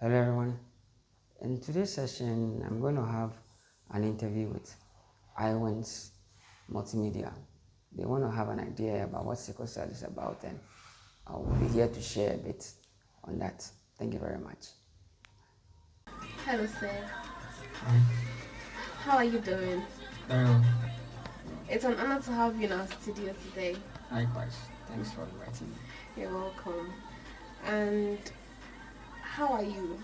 Hello everyone. In today's session, I'm going to have an interview with iWins Multimedia. They want to have an idea about what sickle cell is about, and I will be here to share a bit on that. Thank you very much. Hello, sir. Hi. How are you doing? Very well. It's an honor to have you in our studio today. Likewise. Thanks for inviting me. You're welcome. And how are you?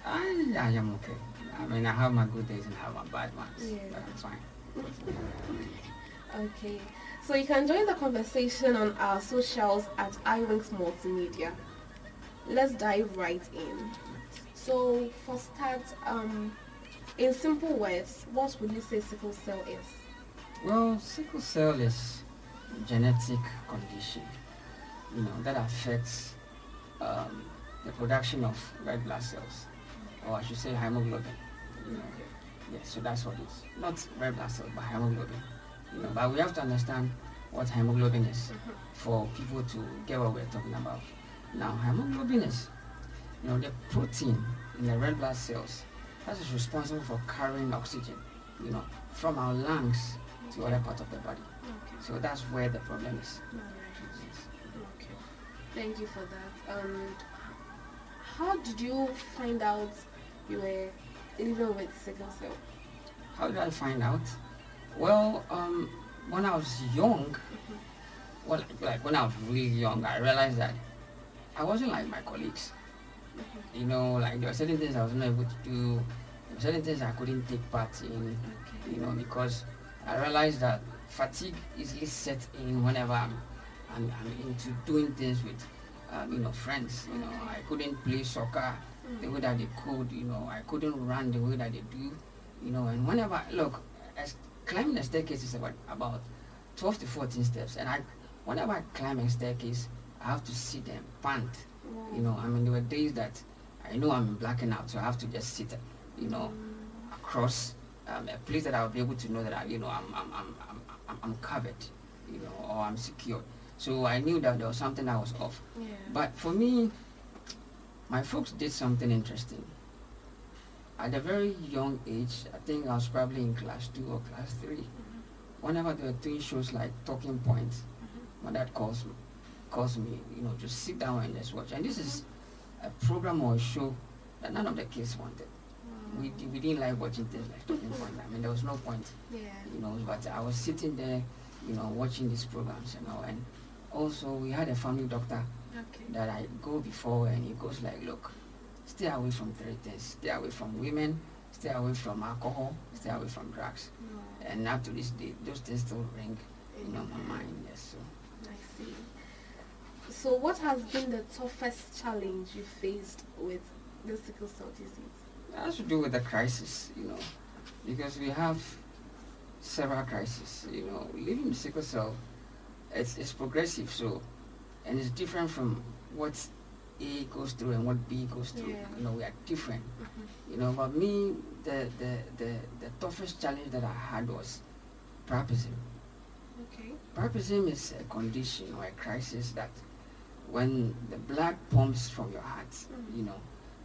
I am okay. I mean, I have my good days and I have my bad ones, but I'm fine. Okay. So you can join the conversation on our socials at iWinks Multimedia. Let's dive right in. So for start, in simple words, what would you say sickle cell is? Well, sickle cell is a genetic condition, that affects the production of red blood cells, or I should say hemoglobin. Yes, so that's what it is. Not red blood cells, but hemoglobin. But we have to understand what hemoglobin is for people to get what we're talking about. Now, hemoglobin is, the protein in the red blood cells that is responsible for carrying oxygen, from our lungs to other parts of the body. Okay. So that's where the problem is. Okay. Thank you for that. How did you find out you were living with sickle cell? How did I find out? Well, when I was young, like when I was really young, I realized that I wasn't like my colleagues. Like there were certain things I was not able to do, there were certain things I couldn't take part in, because I realized that fatigue easily sets in whenever I'm into doing things with, friends. I couldn't play soccer the way that they could. I couldn't run the way that they do. And whenever climbing a staircase is about 12 to 14 steps, and whenever I climb a staircase, I have to sit and pant. There were days that I know I'm blacking out, so I have to just sit, across a place that I'll be able to know that I'm covered, or I'm secure. So I knew that there was something that was off. Yeah. But for me, my folks did something interesting. At a very young age, I think I was probably in class 2 or class 3. Whenever they were doing shows like Talking Points, my dad calls me, to sit down and just watch. And this is a program or a show that none of the kids wanted. We didn't like watching things like Talking Points. There was no point. But I was sitting there, watching these programs, and also we had a family doctor that I go before, and he goes like, look, stay away from 3 things. Stay away from women, stay away from alcohol, stay away from drugs. And up to this day, those things still ring in my mind. Yes, so. I see. So what has been the toughest challenge you faced with the sickle cell disease? It has to do with the crisis, because we have several crises. Living with sickle cell, it's progressive, so, and it's different from what A goes through and what B goes through. Yeah. We are different. But me, the toughest challenge that I had was priapism. Okay. Priapism is a condition or a crisis that when the blood pumps from your heart,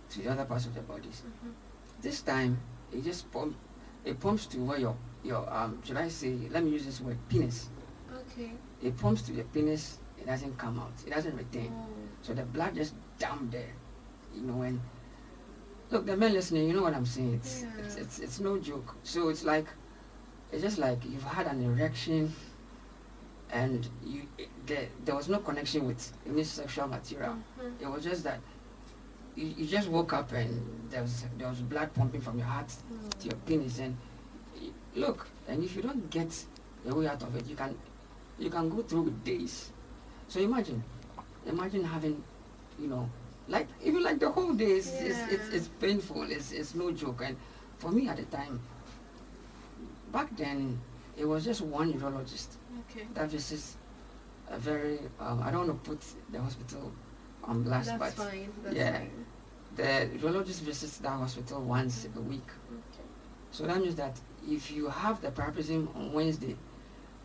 to the other parts of the bodies. This time, it pumps to where your should I say, let me use this word, penis. Okay. It pumps to the penis, it doesn't come out, it doesn't retain. So the blood just down there, and look, the men listening, you know what I'm saying, it's no joke. So it's just like you've had an erection and there was no connection with any sexual material. It was just that you just woke up and there was blood pumping from your heart to your penis, and look, and if you don't get your way out of it, you can go through with days. So imagine having, even like the whole day it's painful. It's no joke. And for me at the time, back then, it was just one urologist that visits a very I don't want to put the hospital on blast, That's but fine. That's yeah, fine. the urologist visits that hospital once a week. Okay. So that means that if you have the priapism on Wednesday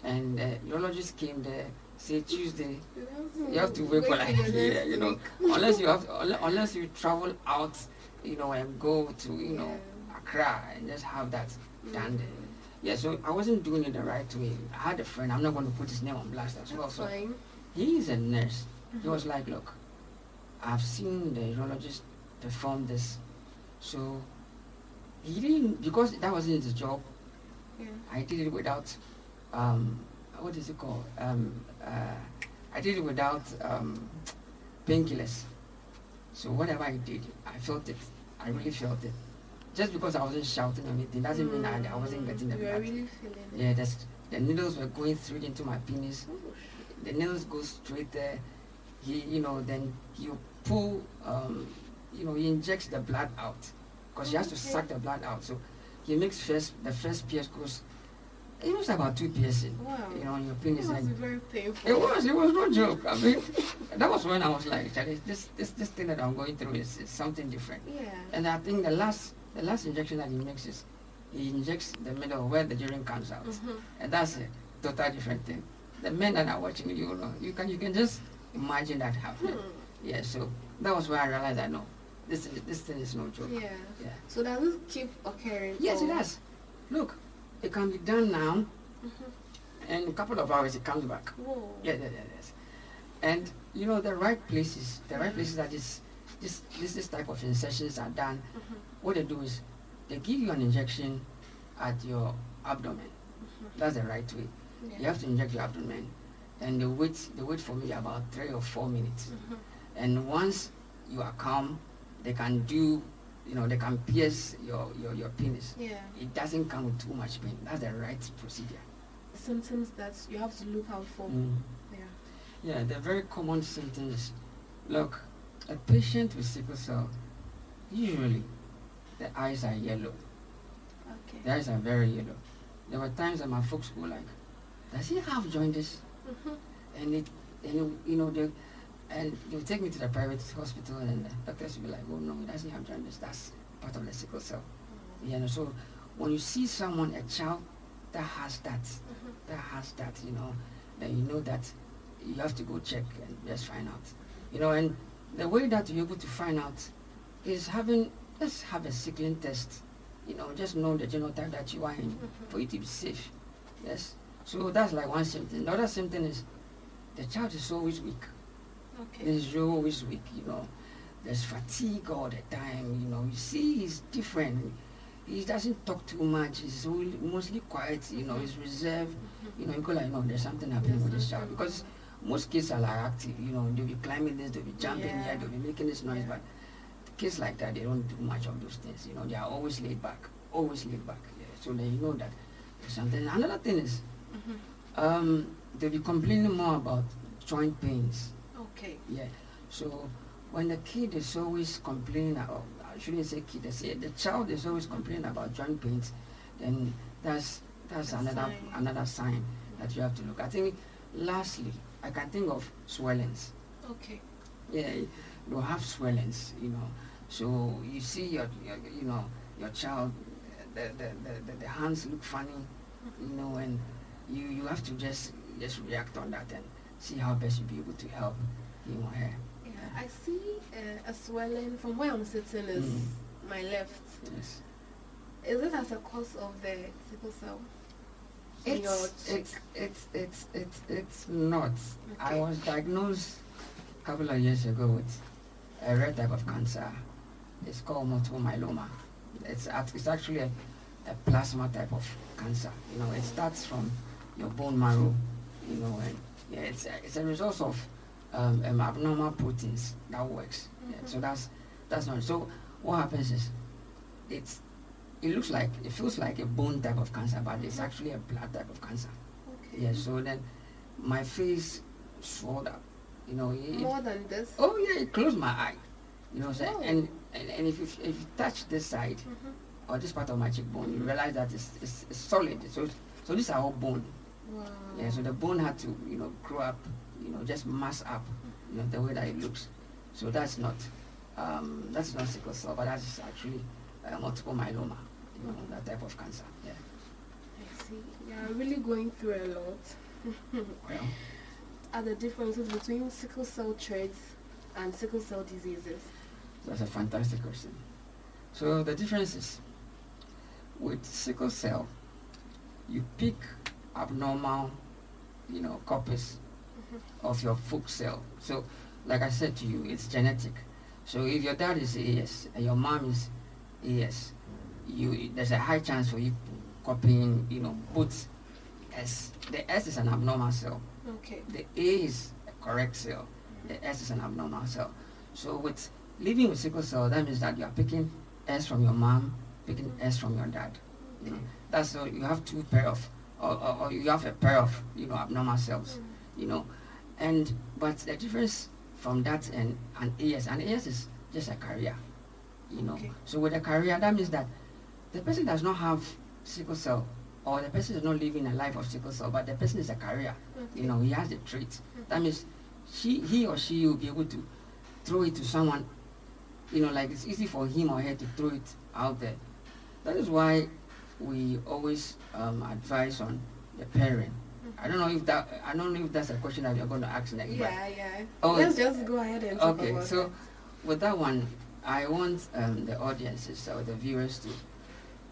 and the urologist came there say Tuesday, You you have to wait for like till the yeah, next you know, week. unless you travel out, you know, and go to Accra and just have that done there. Yeah, so I wasn't doing it the right way. I had a friend. I'm not going to put his name on blast as well. That's So fine. he is a nurse. He was like, look, I've seen the urologist perform this, so he didn't because that wasn't his job. Yeah. I did it without what is it called? I did it without painkillers. So whatever I did, I felt it. I really felt it. Just because I wasn't shouting or anything doesn't mean I wasn't getting the You are blood. really feeling it. Yeah, the needles were going straight into my penis. Oh, shit. The needles go straight there. Then you pull, he injects the blood out because he has to suck the blood out. So he makes the first pierce goes. It was about 2 piercing, Wow. on your It penis. was And very painful. it was no joke. I mean, that was when I was like, Charlie, this thing that I'm going through is something different. Yeah. And I think the last injection that he makes is he injects the middle where the urine comes out, and that's a total different thing. The men that are watching, you can just imagine that happening. Yeah, so that was where I realized that no, this thing is no joke. Yeah. Yeah. So does it keep occurring? Yes, or- it does. Look, it can be done now, and in a couple of hours it comes back. Whoa. Yes. And the right places that this type of insertions are done. What they do is they give you an injection at your abdomen. That's the right way. Yeah. You have to inject your abdomen, and they wait for me about 3 or 4 minutes. And once you are calm, they can do, they can pierce your penis. Yeah. It doesn't come with too much pain. That's the right procedure. Symptoms that you have to look out for. Yeah. Yeah, the very common symptoms. Look, a patient with sickle cell, usually the eyes are yellow. Okay. The eyes are very yellow. There were times that my folks go like, "Does he have jaundice?" And they'll take me to the private hospital, and the doctors will be like, "Oh no, he doesn't have jaundice. That's part of the sickle cell." So when you see someone, a child that has that, then you know that you have to go check and just find out. And the way that you're able to find out is let's have a sickling test. Just know the genotype that you are in for you to be safe. Yes. So that's like one symptom. The other symptom is the child is always weak. Okay. He's always weak. There's fatigue all the time. You see he's different. He doesn't talk too much. He's mostly quiet. He's reserved. You go like, no, there's something happening with this child because most kids are like active. They'll be climbing this, they'll be jumping here, they'll be making this noise, but kids like that, they don't do much of those things. They are always laid back. Yeah. So then you know that there's something. Another thing is, they'll be complaining more about joint pains. Okay. Yeah. So when the kid is always complaining, or I shouldn't say kid, I say the child is always complaining about joint pains, then that's another sign that you have to look. I think lastly, I can think of swellings. Okay. Yeah, you have swellings, So you see your child, the hands look funny, and you have to just react on that and see how best you'll be able to help him or her. Yeah, I see a swelling from where I'm sitting is my left. Yes. Is it as a cause of the sickle cell? It's not. I was diagnosed a couple of years ago with a rare type of cancer. It's called multiple myeloma. It's actually a plasma type of cancer. It starts from your bone marrow, and it's a result of abnormal proteins that works. Yeah, so that's not. So what happens is it feels like a bone type of cancer, but it's actually a blood type of cancer. Okay. Yeah. So then my face swelled up. More than this? Oh yeah, it closed my eye. So, Oh. and if you touch this side or this part of my cheekbone, you realize that it's solid. So these are all bone. Wow. Yeah. So the bone had to grow up, just mass up, the way that it looks. So that's not sickle cell, but that's actually multiple myeloma. That type of cancer. Yeah. I see. You are really going through a lot. Well, are the differences between sickle cell traits and sickle cell diseases? That's a fantastic question. So the difference is, with sickle cell, you pick abnormal, copies of your folk cell. So, like I said to you, it's genetic. So if your dad is AS and your mom is AS, there's a high chance for you copying, both S. The S is an abnormal cell. Okay. The A is a correct cell. The S is an abnormal cell. So with living with sickle cell, that means that you are picking S from your mom, picking S from your dad. Okay. That's so you have two pair of, or you have a pair of, abnormal cells. But the difference from that and an AS is just a carrier. Okay. So with a carrier, that means that the person does not have sickle cell, or the person is not living a life of sickle cell, but the person is a carrier. Okay. He has the trait. That means he or she will be able to throw it to someone. Like it's easy for him or her to throw it out there. That is why we always advise on the parent. I don't know if that's a question that you're going to ask next. Yeah. Oh, let's just go ahead and talk okay. about So it. with that one, I want the audiences or the viewers to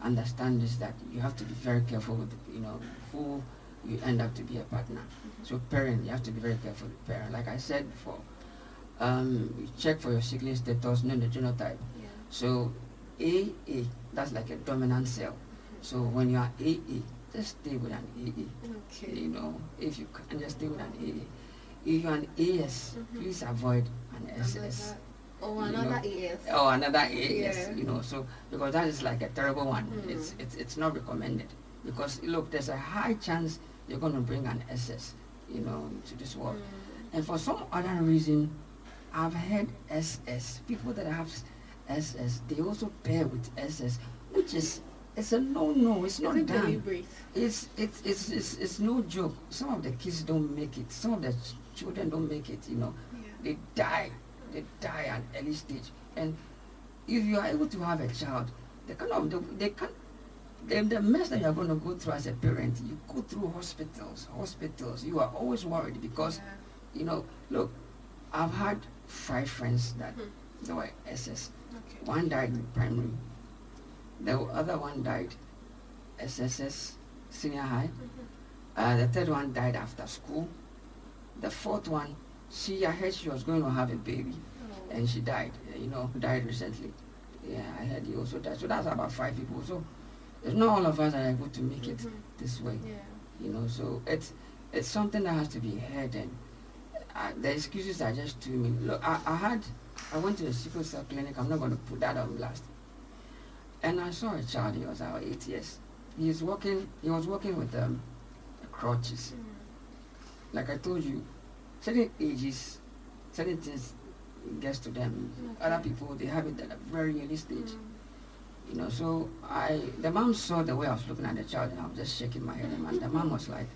understand this, that you have to be very careful with who you end up to be a partner. So parent, you have to be very careful with parent. Like I said before, you check for your sibling status, know the genotype. Yeah. So AA, that's like a dominant cell. So when you are AA, just stay with an AA. Okay. If you can, just stay with an AA. If you're an AS, please avoid an SS. Or another AS. Or another AS, Yeah. So because that is like a terrible one. It's not recommended, because look, there's a high chance you're going to bring an SS, to this world. And for some other reason, I've heard SS, people that have SS, they also pair with SS, which is, it's a no, it's not done. Deliberate? It's no joke. Some of the kids don't make it. Some of the children don't make it. Yeah. They die at early stage. And if you are able to have a child, the mess that you are going to go through as a parent, you go through hospitals. You are always worried because, look, I've had 5 friends that they were SS. Okay. One died in primary. The other one died SSS, senior high. The third one died after school. The fourth one, I heard she was going to have a baby, and she died. Died recently. Yeah, I heard he also died. So that's about 5 people. So it's not all of us that are able to make it this way. Yeah. So it's something that has to be heard, and the excuses are just too many. Look, I went to a sickle cell clinic. I'm not going to put that on blast. And I saw a child. He was about 8 years. He was working with crutches. Like I told you, certain ages, certain things gets to them. Other people, they have it at a very early stage. So the mom saw the way I was looking at the child, and I was just shaking my head. And the mom was like,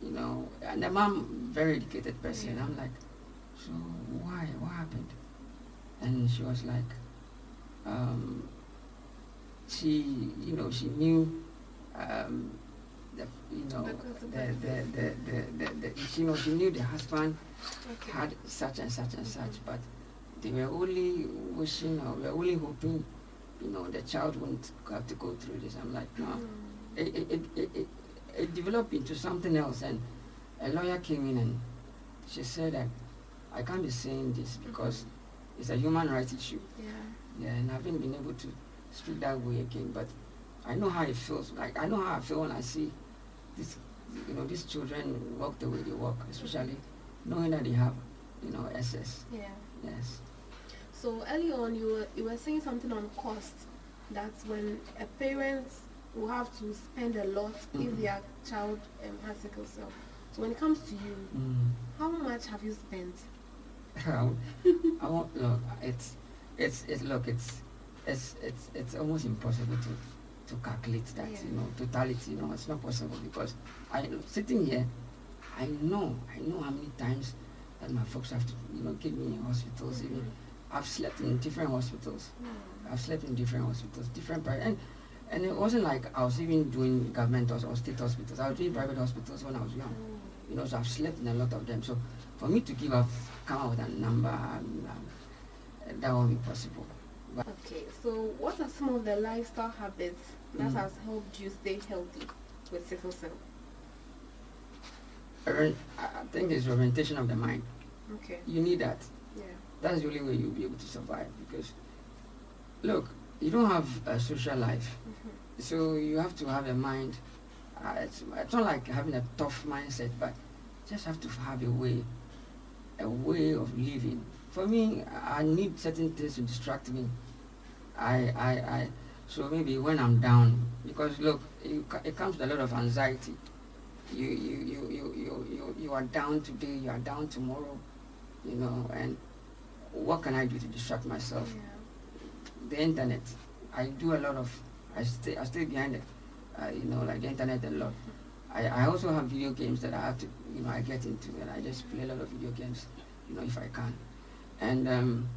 and the mom, very educated person. I'm like, so why? What happened? And she was like, she knew, she knew the husband had such and such and such, but they were only wishing, or were only hoping, the child wouldn't have to go through this. I'm like, no. It developed into something else, and a lawyer came in and she said that I can't be saying this because it's a human rights issue. Yeah, and I haven't been able to speak that way again, but I know how it feels. Like, I know how I feel when I see this, these children walk the way they walk, especially knowing that they have, SS. Yeah. Yes. So early on, you were saying something on cost. That's when a parent will have to spend a lot if their child has sickle cell. So when it comes to you, how much have you spent? I won't look. It's almost impossible to calculate that. Totality. It's not possible, because sitting here, I know how many times that my folks have to keep me in hospitals. Even I've slept in different hospitals. Different private, and it wasn't like I was even doing government or state hospitals. I was doing private hospitals when I was young. So I've slept in a lot of them. So for me to come out with a number, that won't be possible. But Okay, so what are some of the lifestyle habits that has helped you stay healthy with sickle cell? I think it's orientation of the mind. Okay. You need that. Yeah. That's the only way you'll be able to survive. Because, look, you don't have a social life. So you have to have a mind. It's not like having a tough mindset, but just have to have a way of living. For me, I need certain things to distract me. So maybe when I'm down, because look, it comes with a lot of anxiety. You are down today, you are down tomorrow, and what can I do to distract myself? Yeah. The internet. I stay behind it. Like the internet a lot. I also have video games that I have to, I get into, and I just play a lot of video games, if I can. And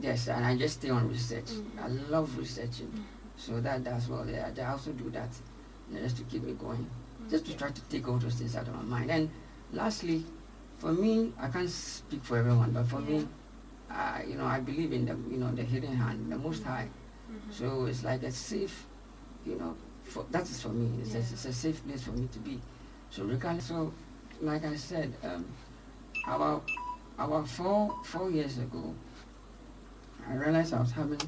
yes, and I just stay on research. I love researching, so that's what I also do that, just to keep me going, just to try to take all those things out of my mind. And lastly, for me, I can't speak for everyone, but for me, I believe in the hidden hand, the Most High. So it's like a safe, that is for me. It's a safe place for me to be. So regardless, like I said, about 4 years ago, I realized I was having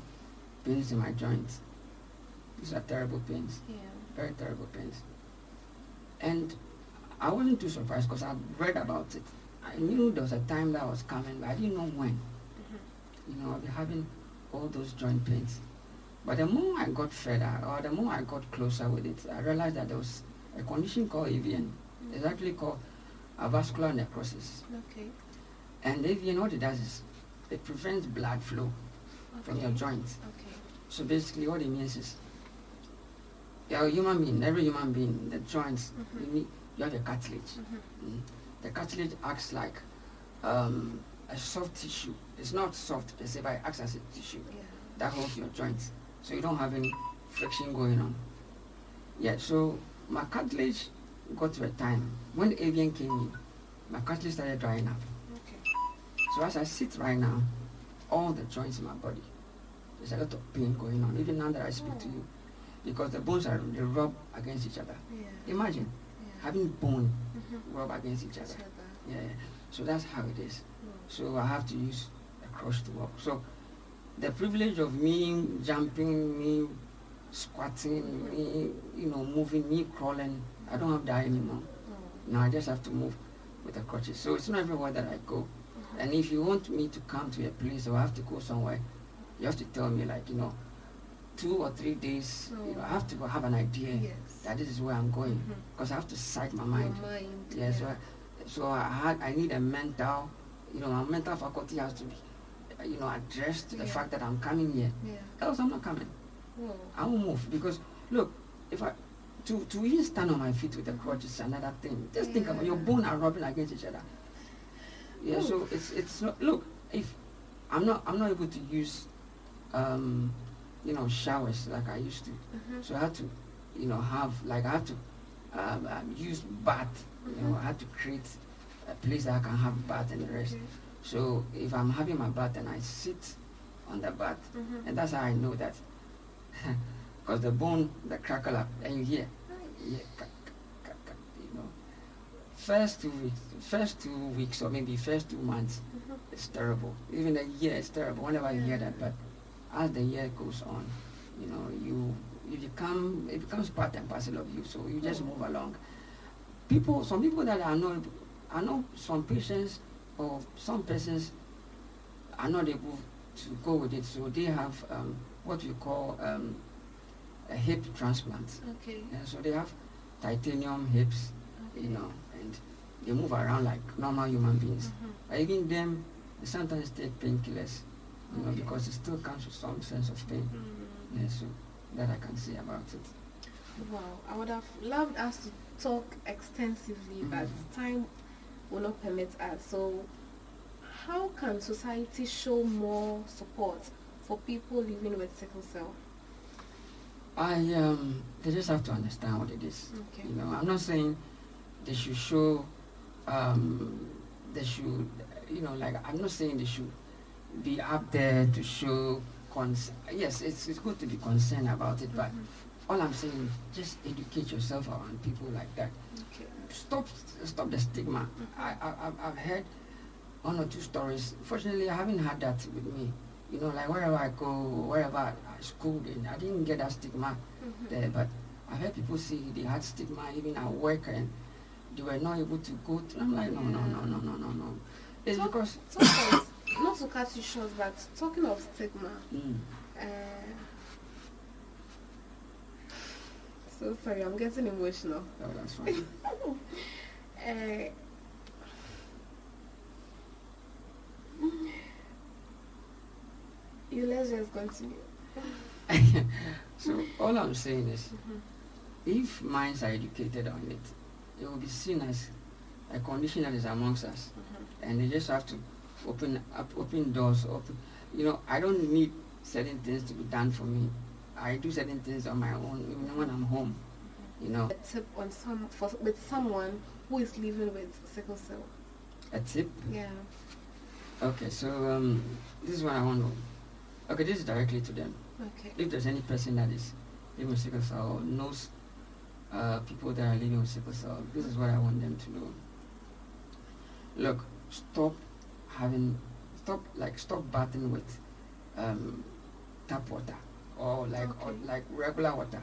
pains in my joints. These are terrible pains, very terrible pains. And I wasn't too surprised because I read about it. I knew there was a time that was coming, but I didn't know when. I'll be having all those joint pains. But the more I got further, or the more I got closer with it, I realized that there was a condition called AVN. It's actually called avascular necrosis. Okay. And AVN, what it does is it prevents blood flow from your joints. Okay. So basically, what it means is, you're a human being, every human being, the joints, you have a cartilage. The cartilage acts like a soft tissue. It's not soft per se, but it acts as a tissue that holds your joints. So you don't have any friction going on. Yeah, so my cartilage got to a time when the avian came in, my cartilage started drying up. Okay. So as I sit right now, all the joints in my body, there's a lot of pain going on, even now that I speak to you, because the bones they rub against each other. Imagine having bone rub against each other. Yeah, so that's how it is. So I have to use a crutch to walk. So the privilege of me jumping, me squatting, me, moving, me crawling, I don't have that anymore. Now I just have to move with the crutches. So it's not everywhere that I go. And if you want me to come to a place or I have to go somewhere, you have to tell me 2 or 3 days. I have to have an idea that this is where I'm going, because I have to psych my mind. So I need a mental, my mental faculty has to be, addressed to the fact that I'm coming here. Else I'm not coming. I won't move, because look, if I to even stand on my feet with a crutch is another thing. Just think about your bones are rubbing against each other. Yeah, so it's not. Look, if I'm not able to use showers like I used to. So I had to, I have to use bath. I had to create a place that I can have bath and the rest. So if I'm having my bath and I sit on the bath, and that's how I know that, because the bone, the crackle up, and you hear, first 2 weeks or maybe first 2 months, it's terrible. Even a year is terrible whenever you hear that. But as the year goes on, it becomes part and parcel of you. So you just move along. Some people that I know some patients or some persons are not able to go with it. So they have what we call a hip transplant. Okay. So they have titanium hips, and they move around like normal human beings. But even them, they sometimes take painkillers, because it still comes with some sense of pain. So that I can say about it. Wow, I would have loved us to talk extensively, but time will not permit us. So how can society show more support for people living with sickle cell? They just have to understand what it is. I'm not saying they should show um, they should, like I'm not saying they should be up there to show yes, it's good to be concerned about it, but all I'm saying is just educate yourself around people like that. Okay. Stop the stigma. I've heard one or two stories. Fortunately, I haven't had that with me. Like wherever I go, wherever I schooled in, I didn't get that stigma there. But I've heard people say they had stigma even at work and they were not able to go to. I'm like, no. It's because not to cut you short, but talking of stigma. So sorry, I'm getting emotional. Oh, that's fine. Let's just continue. So all I'm saying is, if minds are educated on it, it will be seen as a condition that is amongst us, and they just have to open doors. I don't need certain things to be done for me. I do certain things on my own, even when I'm home. A tip on with someone who is living with sickle cell. A tip? Yeah. Okay, so this is what I want to. Okay, this is directly to them. Okay. If there's any person that is living with sickle cell or knows people that are living with sickle cell, this is what I want them to know. Look, stop bathing with tap water or like regular water.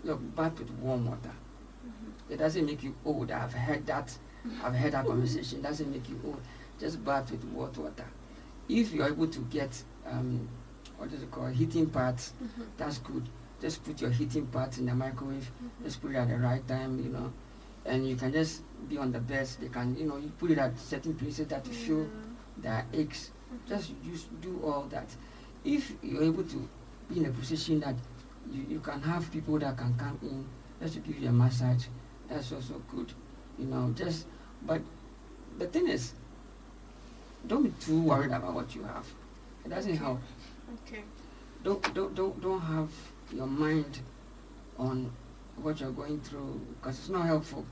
Look, bath with warm water. It doesn't make you old. I've heard that conversation. It doesn't make you old. Just bath with hot water. If you're able to get what is it called, heating pads, that's good. Just put your heating pads in the microwave. Just put it at the right time, and you can just be on the bed. They can, you put it at certain places that you feel there are aches. Just do all that. If you're able to be in a position that you can have people that can come in just to give you a massage, that's also good. But the thing is, don't be too worried about what you have. It doesn't help. Okay. Don't have your mind on what you're going through, because it's not helpful.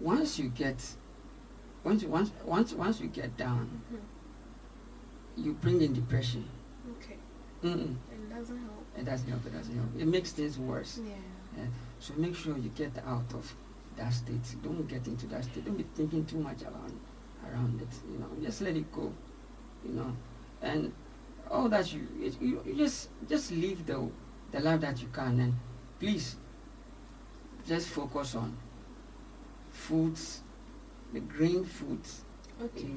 Once you get down, you bring in depression. Okay. It doesn't help. It doesn't help. It makes things worse. Yeah. So make sure you get out of that state. Don't get into that state. Don't be thinking too much around it. Just let it go. And all that you just live the life that you can, and please just focus on foods, the green foods. Okay.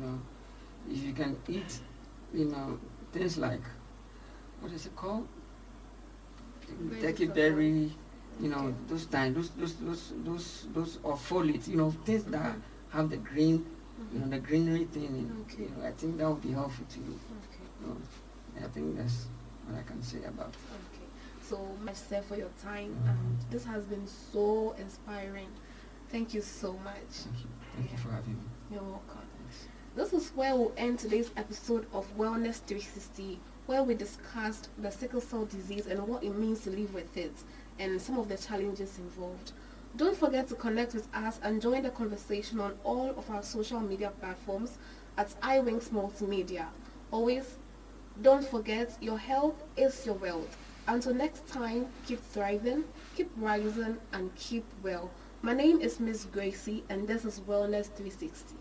If you can eat, things like, what is it called? Turkey berry, those or foliate, things that have the green, the greenery thing. I think that would be helpful to you. I think that's what I can say about it. Okay. So much, sir, for your time, and this has been so inspiring. Thank you so much. Thank you for having me. You're welcome. This is where we'll end today's episode of Wellness 360, where we discussed the sickle cell disease and what it means to live with it, and some of the challenges involved. Don't forget to connect with us and join the conversation on all of our social media platforms at iWings Multimedia. Always, don't forget, your health is your wealth. Until next time, keep thriving, keep rising, and keep well. My name is Miss Gracie, and this is Wellness 360.